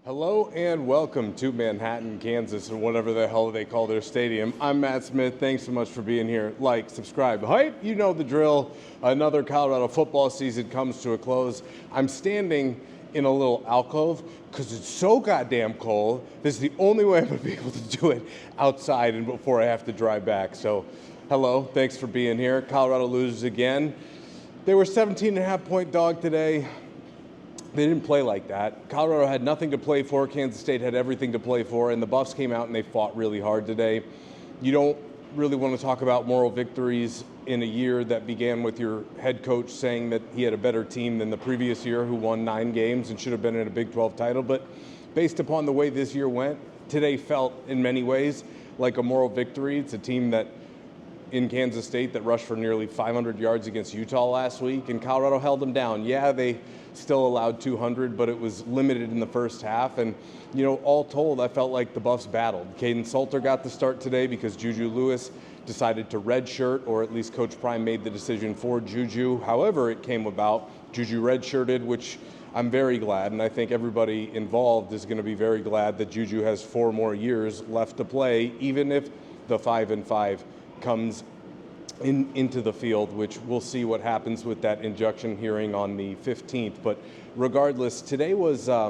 Hello and welcome to Manhattan, Kansas, or whatever the hell they call their stadium. I'm Matt Smith. Thanks so much for being here. Like, subscribe, hype. You know the drill. Another Colorado football season comes to a close. I'm standing in a little alcove because it's so goddamn cold. This is the only way I'm going to be able to do it outside and before I have to drive back. So, hello. Thanks for being here. Colorado loses again. They were 17.5-point dog today. They didn't play like that. Colorado had nothing to play for. Kansas State had everything to play for, and the Buffs came out and they fought really hard today. You don't really want to talk about moral victories in a year that began with your head coach saying that he had a better team than the previous year, who won 9 games and should have been in a Big 12 title. But based upon the way this year went, today felt in many ways like a moral victory. It's a team that in Kansas State that rushed for nearly 500 yards against Utah last week, and Colorado held them down. Yeah, they still allowed 200, but it was limited in the first half. And, you know, all told, I felt like the Buffs battled. Caden Salter got the start today because Juju Lewis decided to redshirt, or at least Coach Prime made the decision for Juju. However it came about, Juju redshirted, which I'm very glad, and I think everybody involved is going to be very glad that Juju has 4 more years left to play, even if the 5-5 comes into the field, which we'll see what happens with that injunction hearing on the 15th. But regardless, today was, a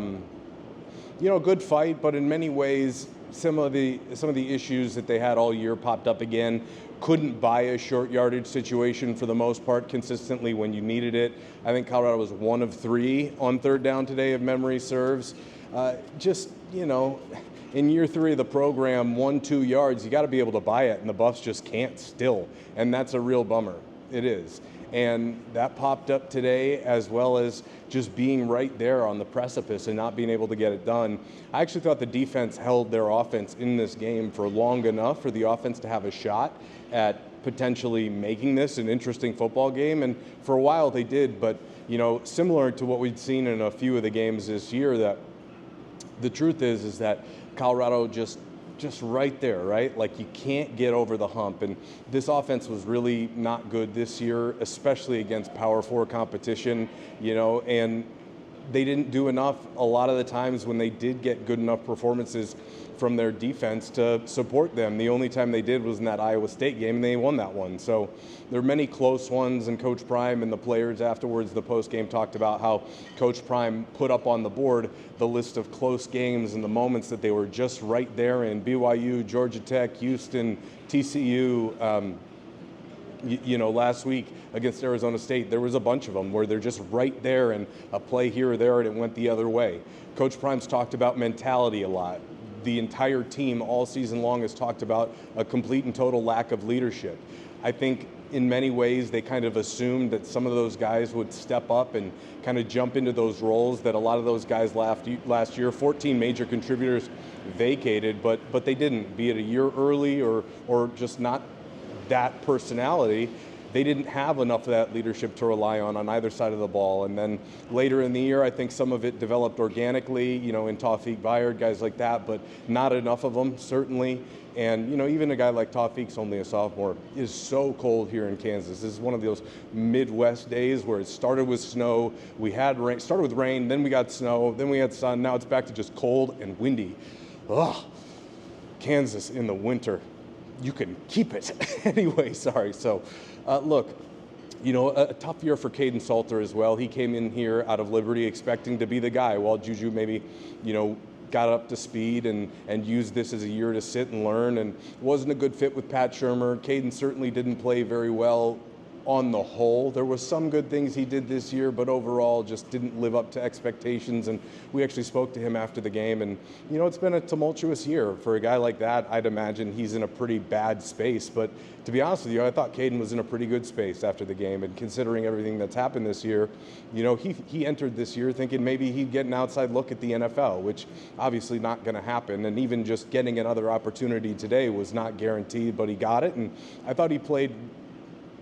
good fight, but in many ways, some of the issues that they had all year popped up again. Couldn't buy a short yardage situation for the most part consistently when you needed it. I think Colorado was 1 of 3 on third down today, if memory serves. In year 3 of the program, 1-2 yards, you got to be able to buy it, and the Buffs just can't still, and that's a real bummer. It is. And that popped up today, as well as just being right there on the precipice and not being able to get it done. I actually thought the defense held their offense in this game for long enough for the offense to have a shot at potentially making this an interesting football game, and for a while they did, but similar to what we'd seen in a few of the games this year, that the truth is that Colorado just right there, right? Like, you can't get over the hump. And this offense was really not good this year, especially against Power 4 competition, and they didn't do enough a lot of the times when they did get good enough performances from their defense to support them. The only time they did was in that Iowa State game, and they won that one. So there are many close ones, and Coach Prime and the players afterwards, the post-game, talked about how Coach Prime put up on the board the list of close games and the moments that they were just right there in. BYU, Georgia Tech, Houston, TCU, last week against Arizona State, there was a bunch of them where they're just right there, and a play here or there and it went the other way. Coach Prime's talked about mentality a lot. The entire team all season long has talked about a complete and total lack of leadership. I think in many ways they kind of assumed that some of those guys would step up and kind of jump into those roles that a lot of those guys last year, 14 major contributors vacated, but they didn't, be it a year early or just not that personality. They didn't have enough of that leadership to rely on either side of the ball. And then later in the year, I think some of it developed organically, in Tawfiq Bayard, guys like that, but not enough of them, certainly. And, even a guy like Tawfiq's only a sophomore. It is so cold here in Kansas. This is one of those Midwest days where it started with snow. We had rain, started with rain, then we got snow, then we had sun. Now it's back to just cold and windy. Ugh. Kansas in the winter. You can keep it. Anyway, sorry. So, look, a tough year for Caden Salter as well. He came in here out of Liberty expecting to be the guy, while Juju maybe, got up to speed and used this as a year to sit and learn, and wasn't a good fit with Pat Shurmur. Caden certainly didn't play very well on the whole. There were some good things he did this year, but overall just didn't live up to expectations. And we actually spoke to him after the game, and it's been a tumultuous year for a guy like that. I'd imagine he's in a pretty bad space, but to be honest with you, I thought Caden was in a pretty good space after the game. And considering everything that's happened this year, he entered this year thinking maybe he'd get an outside look at the NFL, which obviously not going to happen. And even just getting another opportunity today was not guaranteed, but he got it. And I thought he played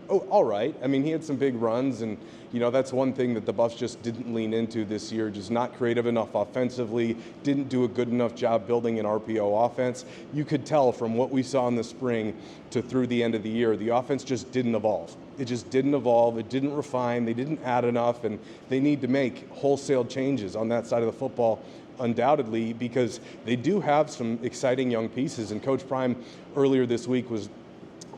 all right. I mean, he had some big runs, and that's one thing that the Buffs just didn't lean into this year. Just not creative enough offensively. Didn't do a good enough job building an RPO offense. You could tell from what we saw in the spring to through the end of the year, the offense just didn't evolve. It just didn't evolve. It didn't refine. They didn't add enough, and they need to make wholesale changes on that side of the football, undoubtedly, because they do have some exciting young pieces. And Coach Prime earlier this week was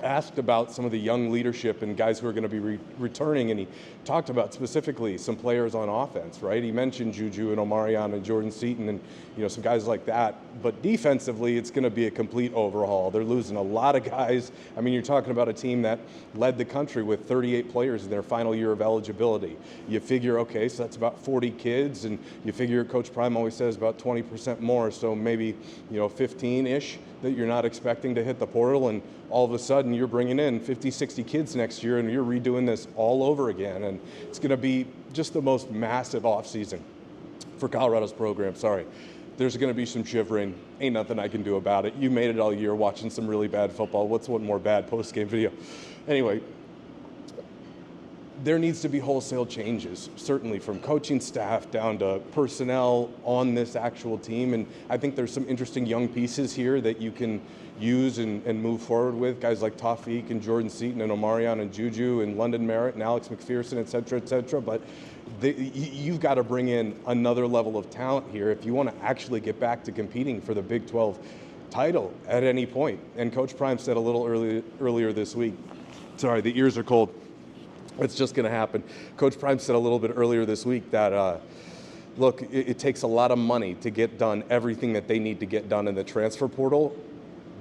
asked about some of the young leadership and guys who are going to be returning, and he talked about specifically some players on offense, right? He mentioned Juju and Omarion and Jordan Seaton and some guys like that. But defensively, it's going to be a complete overhaul. They're losing a lot of guys. I mean, you're talking about a team that led the country with 38 players in their final year of eligibility. You figure, okay, so that's about 40 kids, and you figure Coach Prime always says about 20% more, so maybe 15-ish that you're not expecting to hit the portal, and all of a sudden you're bringing in 50, 60 kids next year, and you're redoing this all over again. And it's going to be just the most massive offseason for Colorado's program. Sorry. There's going to be some shivering. Ain't nothing I can do about it. You made it all year watching some really bad football. What's one more bad post-game video? Anyway, there needs to be wholesale changes, certainly from coaching staff down to personnel on this actual team. And I think there's some interesting young pieces here that you can use and move forward with. Guys like Tawfiq and Jordan Seaton and Omarion and Juju and London Merritt and Alex McPherson, et cetera, et cetera. But you've got to bring in another level of talent here if you want to actually get back to competing for the Big 12 title at any point. And Coach Prime said a little earlier this week, sorry, the ears are cold. It's just going to happen. Coach Prime said a little bit earlier this week that, look, it takes a lot of money to get done everything that they need to get done in the transfer portal.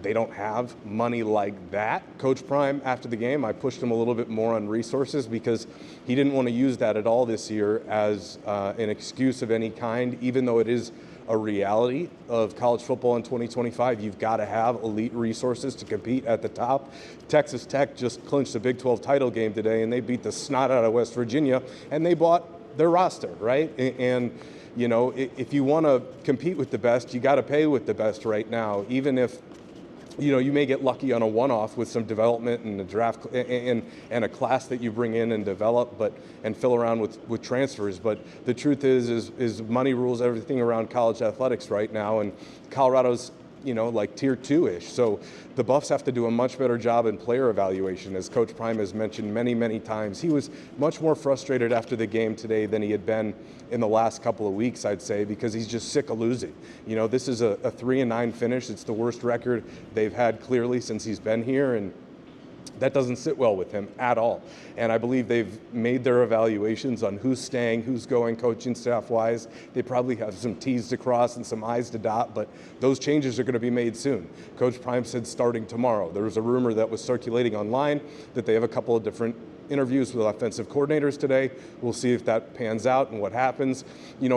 They don't have money like that. Coach Prime, after the game, I pushed him a little bit more on resources because he didn't want to use that at all this year as an excuse of any kind, even though it is a reality of college football in 2025. You've got to have elite resources to compete at the top. Texas Tech just clinched the Big 12 title game today, and they beat the snot out of West Virginia, and they bought their roster, right? And if you want to compete with the best, you got to pay with the best right now, even if you may get lucky on a one-off with some development and a draft and a class that you bring in and develop, and fill around with transfers. But the truth is money rules everything around college athletics right now, and Colorado's like tier 2-ish. So the Buffs have to do a much better job in player evaluation. As Coach Prime has mentioned many, many times, he was much more frustrated after the game today than he had been in the last couple of weeks, I'd say, because he's just sick of losing. This is a 3-9 finish. It's the worst record they've had clearly since he's been here, and that doesn't sit well with him at all. And I believe they've made their evaluations on who's staying, who's going, coaching staff-wise. They probably have some T's to cross and some I's to dot, but those changes are going to be made soon. Coach Prime said starting tomorrow. There was a rumor that was circulating online that they have a couple of different interviews with offensive coordinators today. We'll see if that pans out and what happens.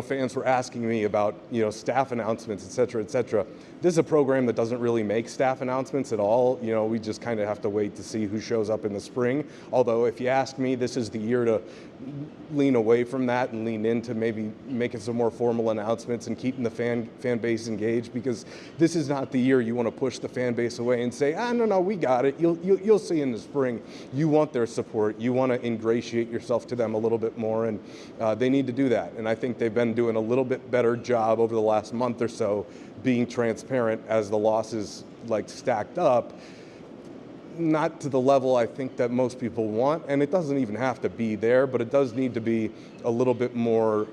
Fans were asking me about, staff announcements, et cetera, et cetera. This is a program that doesn't really make staff announcements at all. We just kind of have to wait to see who shows up in the spring. Although if you ask me, this is the year to lean away from that and lean into maybe making some more formal announcements and keeping the fan base engaged, because this is not the year you want to push the fan base away and say, no, we got it. You'll see in the spring. You want their support. You want to ingratiate yourself to them a little bit more, and they need to do that. And I think they've been doing a little bit better job over the last month or so being transparent as the losses stacked up. Not to the level I think that most people want, and it doesn't even have to be there, but it does need to be a little bit more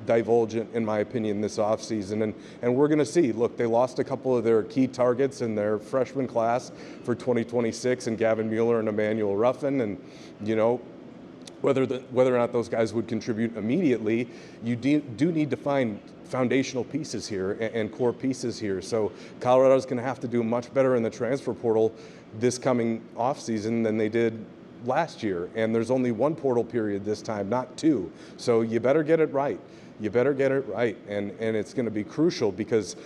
divulgent, in my opinion, this offseason. And we're going to see. Look, they lost a couple of their key targets in their freshman class for 2026, and Gavin Mueller and Emmanuel Ruffin, and whether or not those guys would contribute immediately, you do need to find foundational pieces here and core pieces here. So Colorado's going to have to do much better in the transfer portal this coming offseason than they did last year. And there's only one portal period this time, not two. So you better get it right. You better get it right. And it's going to be crucial, because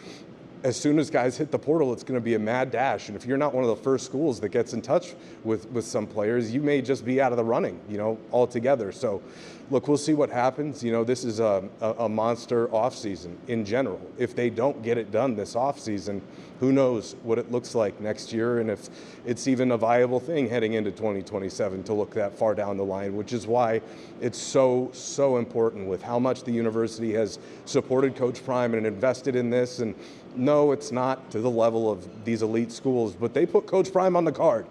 as soon as guys hit the portal, it's going to be a mad dash. And if you're not one of the first schools that gets in touch with some players, you may just be out of the running, altogether. So, look, we'll see what happens. This is a monster offseason in general. If they don't get it done this offseason, who knows what it looks like next year and if it's even a viable thing heading into 2027 to look that far down the line, which is why it's so important with how much the university has supported Coach Prime and invested in this. And no, it's not to the level of these elite schools, but they put Coach Prime on the card.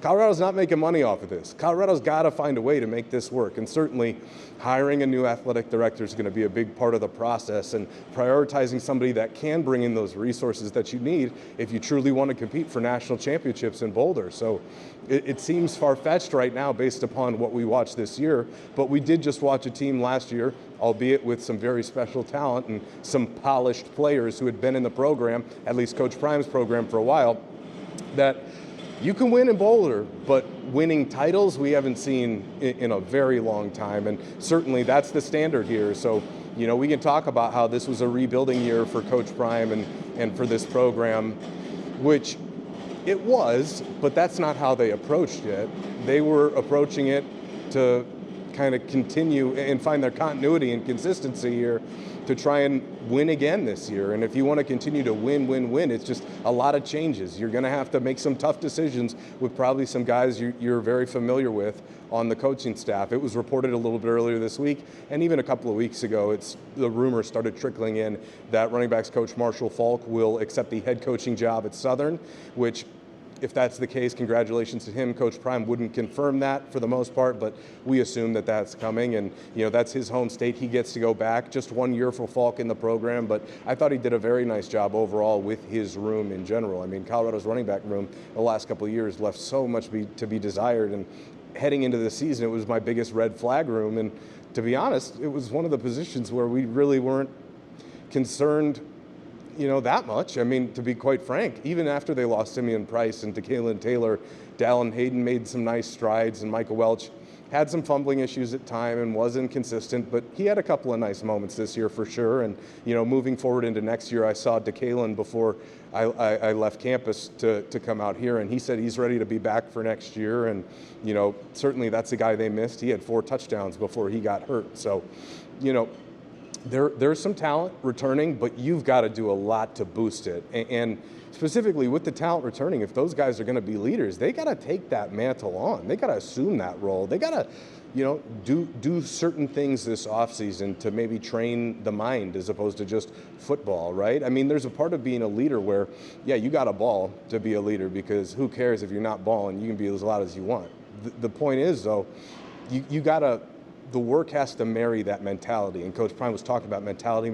Colorado's not making money off of this. Colorado's got to find a way to make this work. And certainly hiring a new athletic director is going to be a big part of the process, and prioritizing somebody that can bring in those resources that you need if you truly want to compete for national championships in Boulder. So it seems far-fetched right now based upon what we watched this year, but we did just watch a team last year, albeit with some very special talent and some polished players who had been in the program, at least Coach Prime's program, for a while, that you can win in Boulder, but winning titles we haven't seen in a very long time, and certainly that's the standard here. So, we can talk about how this was a rebuilding year for Coach Prime and for this program, which it was, but that's not how they approached it. They were approaching it to kind of continue and find their continuity and consistency here to try and win again this year. And if you want to continue to win, it's just a lot of changes. You're going to have to make some tough decisions with probably some guys you're very familiar with on the coaching staff. It was reported a little bit earlier this week, and even a couple of weeks ago, the rumors started trickling in that running backs coach Marshall Falk will accept the head coaching job at Southern, which, if that's the case, congratulations to him. Coach Prime wouldn't confirm that for the most part, but we assume that that's coming. And, that's his home state. He gets to go back. Just 1 year for Falk in the program, but I thought he did a very nice job overall with his room in general. I mean, Colorado's running back room the last couple of years left so much to be desired. And heading into the season, it was my biggest red flag room. And to be honest, it was one of the positions where we really weren't concerned that much. I mean, to be quite frank, even after they lost Simeon Price and DeKalen Taylor, Dallin Hayden made some nice strides, and Michael Welch had some fumbling issues at time and was inconsistent, but he had a couple of nice moments this year for sure. And, moving forward into next year, I saw DeKalen before I left campus to come out here, and he said he's ready to be back for next year. And, certainly that's a guy they missed. He had 4 touchdowns before he got hurt. So, There's some talent returning, but you've got to do a lot to boost it. And specifically with the talent returning, if those guys are going to be leaders, they got to take that mantle on. They got to assume that role. They got to, do certain things this offseason to maybe train the mind as opposed to just football, right? I mean, there's a part of being a leader where, yeah, you got to ball to be a leader, because who cares if you're not balling? You can be as loud as you want. The point is, though, you got to, the work has to marry that mentality. And Coach Prime was talking about mentality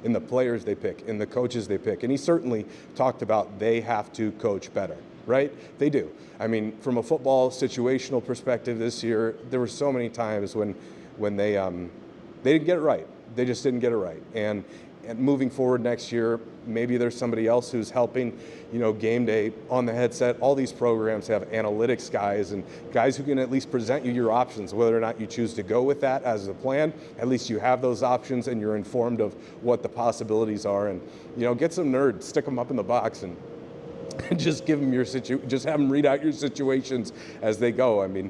in the players they pick, in the coaches they pick. And he certainly talked about they have to coach better, right? They do. I mean, from a football situational perspective this year, there were so many times when they didn't get it right. They just didn't get it right. And moving forward next year, maybe there's somebody else who's helping, game day on the headset. All these programs have analytics guys and guys who can at least present you your options, whether or not you choose to go with that as a plan. At least you have those options and you're informed of what the possibilities are. And, get some nerds, stick them up in the box and just give them just have them read out your situations as they go. I mean,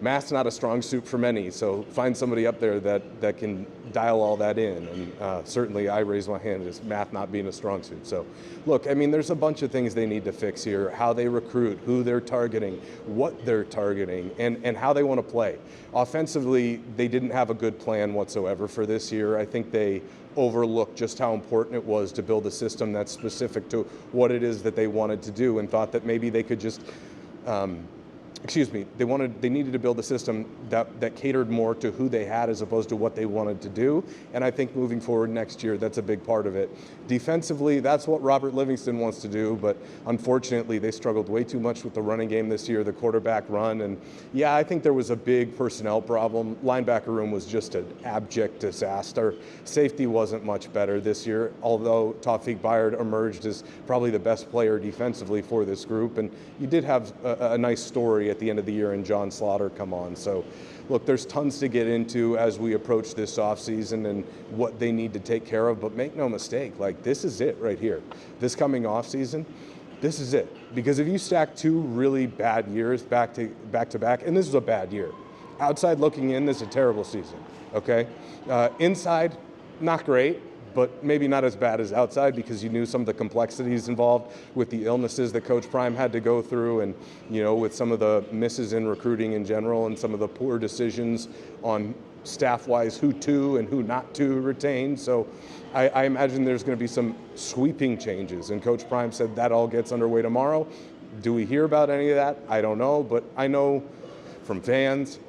math's not a strong suit for many, so find somebody up there that can dial all that in. And certainly I raise my hand as math not being a strong suit. So look, I mean, there's a bunch of things they need to fix here: how they recruit, who they're targeting, what they're targeting, and how they want to play. Offensively, they didn't have a good plan whatsoever for this year. I think they overlooked just how important it was to build a system that's specific to what it is that they wanted to do, and thought that maybe they could just they needed to build a system that catered more to who they had as opposed to what they wanted to do. And I think moving forward next year, that's a big part of it. Defensively, that's what Robert Livingston wants to do, but unfortunately they struggled way too much with the running game this year, the quarterback run. And yeah, I think there was a big personnel problem. Linebacker room was just an abject disaster. Safety wasn't much better this year, although Tawfiq Bayard emerged as probably the best player defensively for this group. And you did have a nice story Terry at the end of the year and John Slaughter come on. So, look, there's tons to get into as we approach this offseason and what they need to take care of, but make no mistake, like, this is it right here. This coming offseason, this is it. Because if you stack 2 really bad years back to back, and this is a bad year. Outside looking in, this is a terrible season, okay? Inside, not great, but maybe not as bad as outside because you knew some of the complexities involved with the illnesses that Coach Prime had to go through and, with some of the misses in recruiting in general and some of the poor decisions on staff-wise who to and who not to retain. So I imagine there's going to be some sweeping changes, and Coach Prime said that all gets underway tomorrow. Do we hear about any of that? I don't know, but I know from fans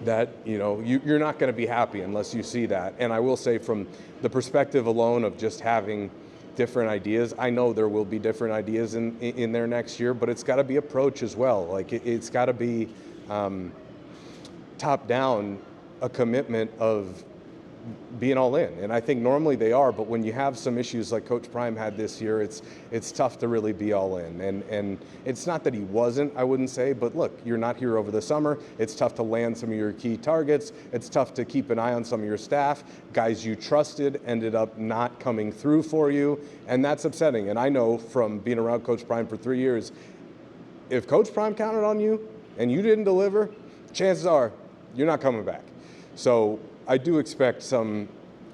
that you're not going to be happy unless you see that. And I will say, from the perspective alone of just having different ideas, I know there will be different ideas in there next year, but it's got to be approach as well. Like it's got to be top down, a commitment of being all in. And I think normally they are, but when you have some issues like Coach Prime had this year, it's tough to really be all in. And it's not that he wasn't, I wouldn't say, but look, you're not here over the summer. It's tough to land some of your key targets. It's tough to keep an eye on some of your staff. Guys you trusted ended up not coming through for you, and that's upsetting. And I know from being around Coach Prime for 3 years, if Coach Prime counted on you and you didn't deliver, chances are you're not coming back. So I do expect some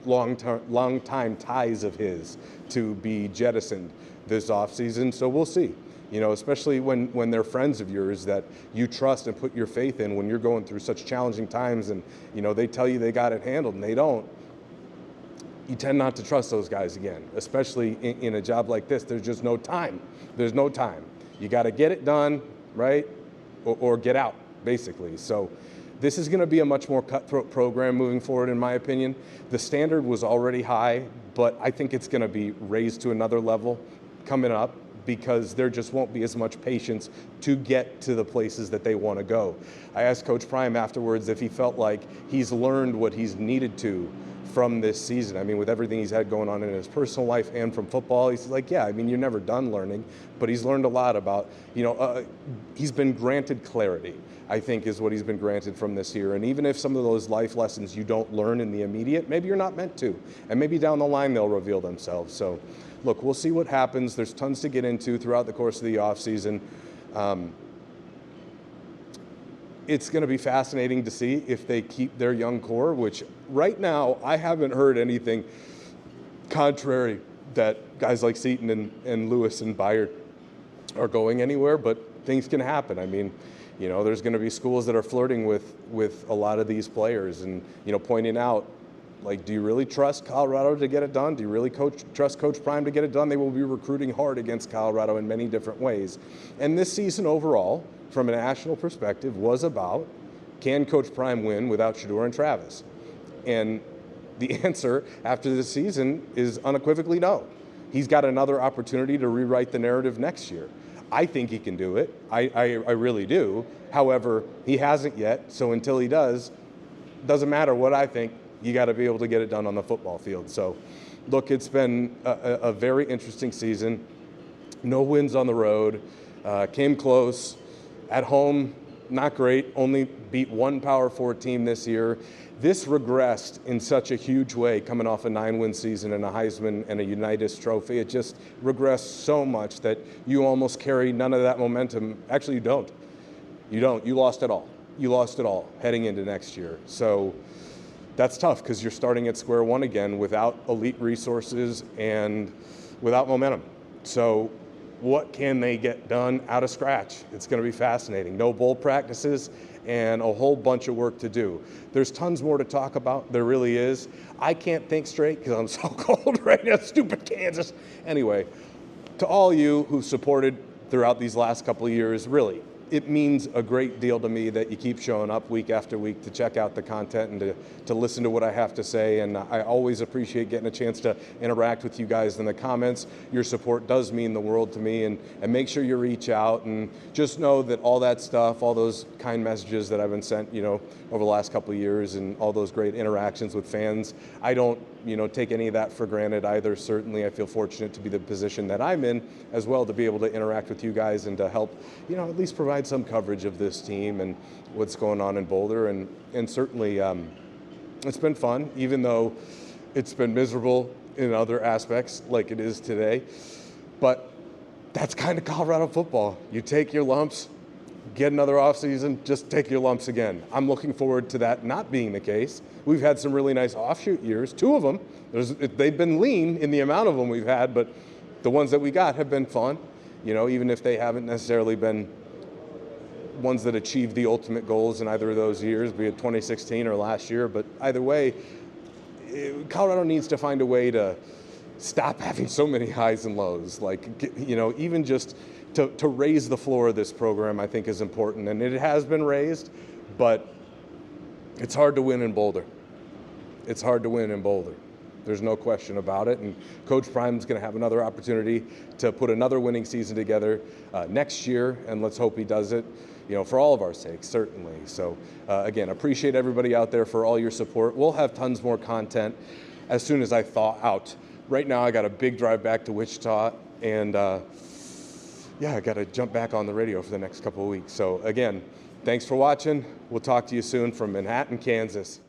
long-time ties of his to be jettisoned this offseason, so we'll see. Especially when they're friends of yours that you trust and put your faith in when you're going through such challenging times and, they tell you they got it handled and they don't. You tend not to trust those guys again, especially in a job like this. There's just no time. There's no time. You got to get it done, right, or get out, basically. So this is going to be a much more cutthroat program moving forward, in my opinion. The standard was already high, but I think it's going to be raised to another level coming up because there just won't be as much patience to get to the places that they want to go. I asked Coach Prime afterwards if he felt like he's learned what he's needed to from this season. I mean, with everything he's had going on in his personal life and from football, he's like, yeah, I mean, you're never done learning, but he's learned a lot about, he's been granted clarity, I think, is what he's been granted from this year. And even if some of those life lessons you don't learn in the immediate, maybe you're not meant to. And maybe down the line they'll reveal themselves. So, look, we'll see what happens. There's tons to get into throughout the course of the offseason. It's going to be fascinating to see if they keep their young core, which right now I haven't heard anything contrary that guys like Seton and Lewis and Byard are going anywhere, but things can happen. I mean, there's going to be schools that are flirting with a lot of these players and, pointing out, like, do you really trust Colorado to get it done? Do you really trust Coach Prime to get it done? They will be recruiting hard against Colorado in many different ways. And this season overall, from a national perspective, was about, can Coach Prime win without Shedeur and Travis? And the answer after this season is unequivocally no. He's got another opportunity to rewrite the narrative next year. I think he can do it. I really do. However, he hasn't yet, so until he does, doesn't matter what I think, you got to be able to get it done on the football field. So, look, it's been a very interesting season. No wins on the road. Came close. At home, not great. Only beat one Power 4 team this year. This regressed in such a huge way coming off a 9-win season and a Heisman and a Unitas trophy. It just regressed so much that you almost carry none of that momentum. Actually, you don't. You don't. You lost it all. You lost it all heading into next year. So that's tough because you're starting at square one again without elite resources and without momentum. So what can they get done out of scratch? It's going to be fascinating. No bowl practices and a whole bunch of work to do. There's tons more to talk about. There really is. I can't think straight because I'm so cold right now. Stupid Kansas. Anyway, to all you who supported throughout these last couple of years, really, it means a great deal to me that you keep showing up week after week to check out the content and to listen to what I have to say. And I always appreciate getting a chance to interact with you guys in the comments. Your support does mean the world to me. And make sure you reach out and just know that all that stuff, all those kind messages that I've been sent, over the last couple of years and all those great interactions with fans, I don't take any of that for granted either. Certainly, I feel fortunate to be the position that I'm in as well, to be able to interact with you guys and to help, at least provide some coverage of this team and what's going on in Boulder. And certainly, it's been fun, even though it's been miserable in other aspects like it is today. But that's kind of Colorado football. You take your lumps, get another offseason, just take your lumps again. I'm looking forward to that not being the case. We've had some really nice offshoot years, 2 of them. They've been lean in the amount of them we've had, but the ones that we got have been fun, even if they haven't necessarily been ones that achieved the ultimate goals in either of those years, be it 2016 or last year. But either way, Colorado needs to find a way to stop having so many highs and lows. Even just to raise the floor of this program, I think is important. And it has been raised, but it's hard to win in Boulder. It's hard to win in Boulder. There's no question about it. And Coach Prime's going to have another opportunity to put another winning season together next year. And let's hope he does it, for all of our sakes, certainly. So again, appreciate everybody out there for all your support. We'll have tons more content as soon as I thaw out. Right now, I got a big drive back to Wichita, and I got to jump back on the radio for the next couple of weeks. So again, thanks for watching. We'll talk to you soon from Manhattan, Kansas.